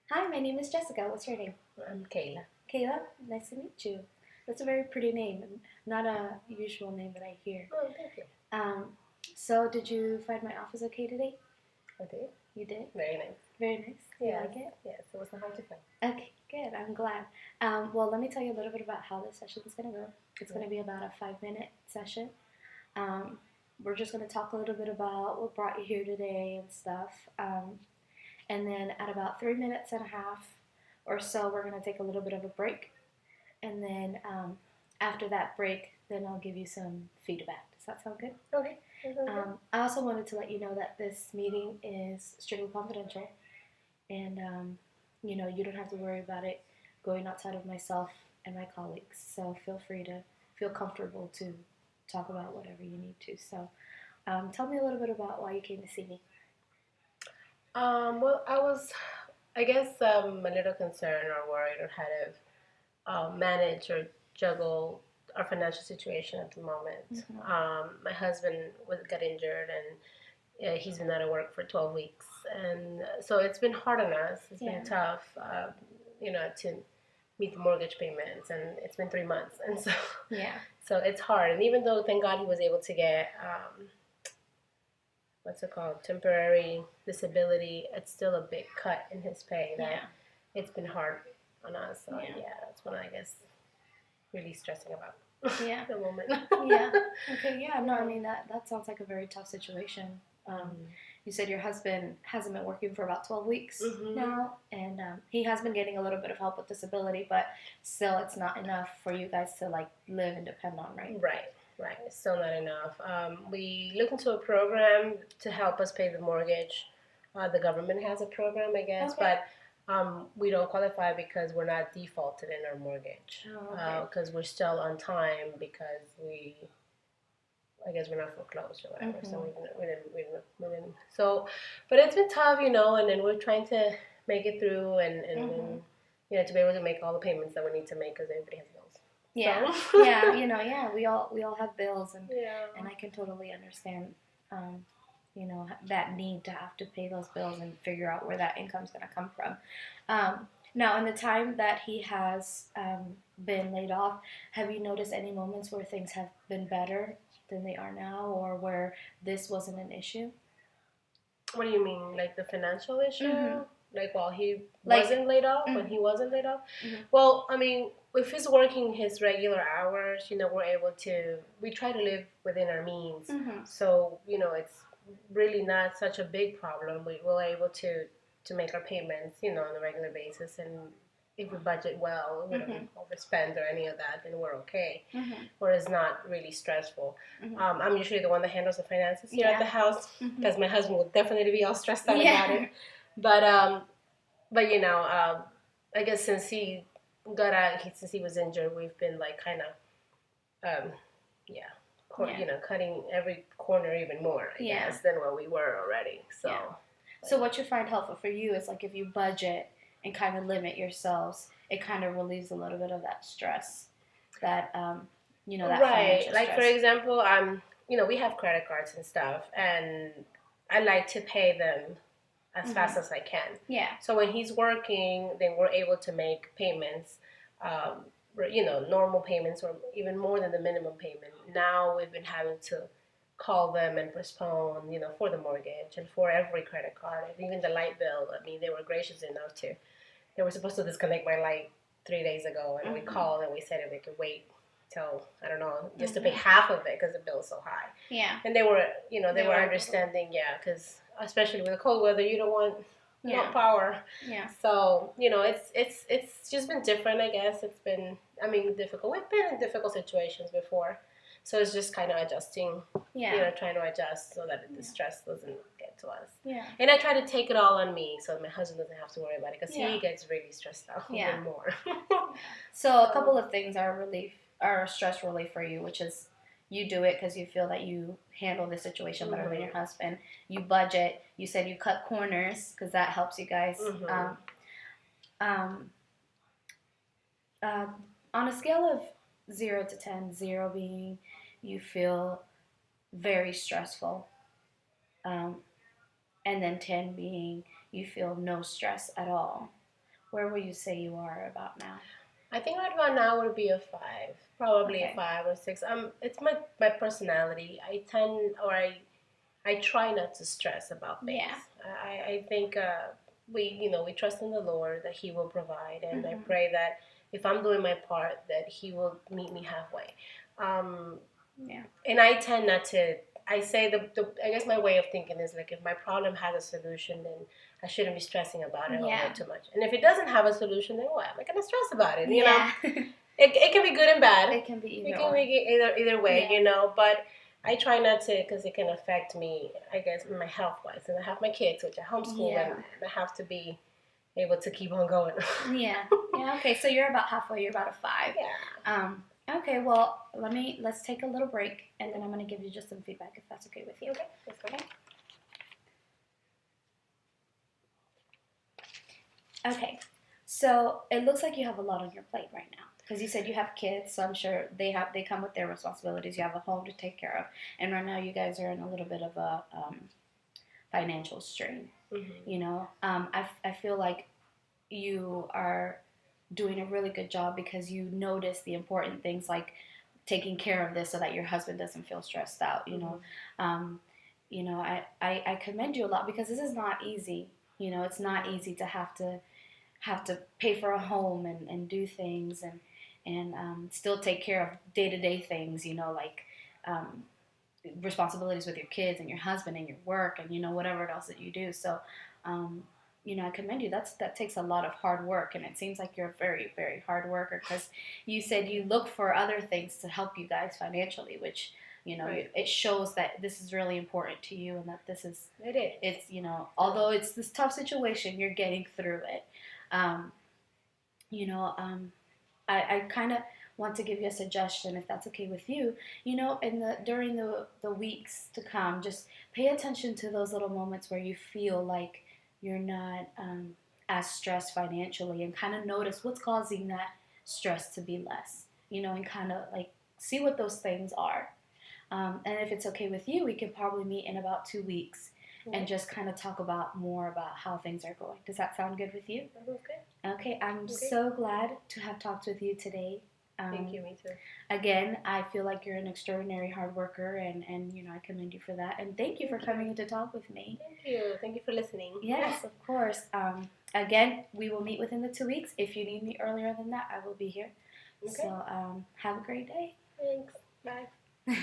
Hi, my name is Jessica. What's your name? I'm Kayla. Kayla. Nice to meet you. That's a very pretty name, not a usual name that I hear. Oh, thank you. Um, so did you find my office okay today? I did. You did? Very nice. Very nice. You Yes. like it? Yes, it wasn't hard to find. Okay, good. I'm glad. Well, let me tell you a little bit about how this session is going to go. It's going to be about a 5-minute session. Um, we're just going to talk a little bit about what brought you here today and stuff. And then at about 3 minutes and a half or so, we're going to take a little bit of a break. And then after that break, then I'll give you some feedback. Does that sound good? Okay. I also wanted to let you know that this meeting is strictly confidential, and you don't have to worry about it going outside of myself and my colleagues. So feel free to feel comfortable to talk about whatever you need to. So tell me a little bit about why you came to see me. Well, I guess, a little concerned or worried or how to manage or juggle our financial situation at the moment. Mm-hmm. My husband got injured and he's been out of work for 12 weeks. And so it's been hard on us. It's been tough, to meet the mortgage payments. And it's been 3 months. And so, Yeah. so it's hard. And even though, thank God, he was able to get what's it called, temporary disability, it's still a big cut in his pay. That it's been hard on us. So that's what I guess really stressing about. Yeah. The moment. Yeah. Okay. Yeah. No, I mean that sounds like a very tough situation. You said your husband hasn't been working for about 12 weeks now, and he has been getting a little bit of help with disability, but still, it's not enough for you guys to like live and depend on, right? Right. It's still not enough. We looked into a program to help us pay the mortgage. The government has a program, I guess, Okay. but we don't qualify because we're not defaulted in our mortgage. Oh, okay. Because we're still on time because I guess we're not foreclosed or whatever. So we didn't. So, but it's been tough, and then we're trying to make it through and to be able to make all the payments that we need to make because everybody has bills. Yeah. So. Yeah. We all have bills, and I can totally understand, that need to have to pay those bills and figure out where that income's going to come from. Now, in the time that he has been laid off, have you noticed any moments where things have been better than they are now, or where this wasn't an issue? What do you mean, like the financial issue? Mm-hmm. Like while he Like, wasn't laid off, when mm-hmm. he wasn't laid off? Mm-hmm. Well, I mean, if he's working his regular hours, we're able to, we try to live within our means. Mm-hmm. So, it's really not such a big problem. We're able to make our payments, on a regular basis. And if we budget well, we don't overspend or any of that, then we're okay. Or it's not really stressful. I'm usually the one that handles the finances here at the house because my husband would definitely be all stressed out about it. But I guess since he since he was injured, we've been like kind of, cutting every corner even more, I guess, than what we were already. So. Yeah. So what you find helpful for you is like if you budget and kind of limit yourselves, it kind of relieves a little bit of that stress, that that Right. financial Like for stress. example, we have credit cards and stuff, and I like to pay them as fast as I can. Yeah. So when he's working, then we're able to make payments, normal payments or even more than the minimum payment. Now we've been having to call them and postpone, for the mortgage and for every credit card, and even the light bill. I mean, they were gracious enough to. They were supposed to disconnect my light 3 days ago, and we called and we said if we could wait till, I don't know, just to pay half of it because the bill is so high. Yeah. And they were, they were understanding, because especially with the cold weather, you don't want no power. Yeah. So, it's just been different, I guess. It's been, difficult. We've been in difficult situations before. So it's just kind of adjusting, trying to adjust so that the stress doesn't get to us. Yeah. And I try to take it all on me so my husband doesn't have to worry about it because he gets really stressed out even more. So a couple of things are stress relief for you, which is you do it because you feel that you handle the situation better than your husband. You budget. You said you cut corners because that helps you guys. On a scale of 0 to 10, 0 being you feel very stressful, and then 10 being you feel no stress at all. Where will you say you are about now? I think right about now would be a 5, probably a Okay. 5 or 6. It's my personality. I try not to stress about things. Yeah. I think we trust in the Lord that He will provide, and I Mhm. pray that if I'm doing my part, that He will meet me halfway. Yeah. And I tend not to. I say I guess my way of thinking is like if my problem has a solution, then I shouldn't be stressing about it all Yeah. too much. And if it doesn't have a solution, then why am I gonna stress about it? Yeah. It can be good and bad. It can be It either can or. be either way, Yeah. But I try not to because it can affect me. I guess my health wise, and I have my kids, which I homeschool, Yeah. and I have to be able to keep on going. Yeah. Yeah. Okay. So you're about halfway. You're about a 5. Yeah. Okay. Well, let's take a little break, and then I'm gonna give you just some feedback if that's okay with you. Okay. That's okay. Okay. So it looks like you have a lot on your plate right now because you said you have kids, so I'm sure they come with their responsibilities. You have a home to take care of, and right now you guys are in a little bit of a financial strain. Mm-hmm. I feel like you are doing a really good job because you notice the important things like taking care of this so that your husband doesn't feel stressed out. Um, I commend you a lot because this is not easy. It's not easy to have to pay for a home and do things and still take care of day-to-day things, like um, responsibilities with your kids and your husband and your work and whatever else that you do. So um, I commend you. That takes a lot of hard work, and it seems like you're a very, very hard worker because you said you look for other things to help you guys financially, which Right. it shows that this is really important to you and that this is It is. it's although it's this tough situation, you're getting through it. um, you know, I kind of want to give you a suggestion, if that's okay with you. During the weeks to come, just pay attention to those little moments where you feel like you're not as stressed financially, and kind of notice what's causing that stress to be less. And kind of like see what those things are. And if it's okay with you, we can probably meet in about 2 weeks and just kind of talk about more about how things are going. Does that sound good with you? That was good. Okay, I'm Okay. so glad to have talked with you today. Thank you, me too. Again, I feel like you're an extraordinary hard worker, and I commend you for that. And thank you for coming in to talk with me. Thank you. Thank you for listening. Yes, of course. Again, we will meet within the 2 weeks. If you need me earlier than that, I will be here. Okay. So have a great day. Thanks. Bye.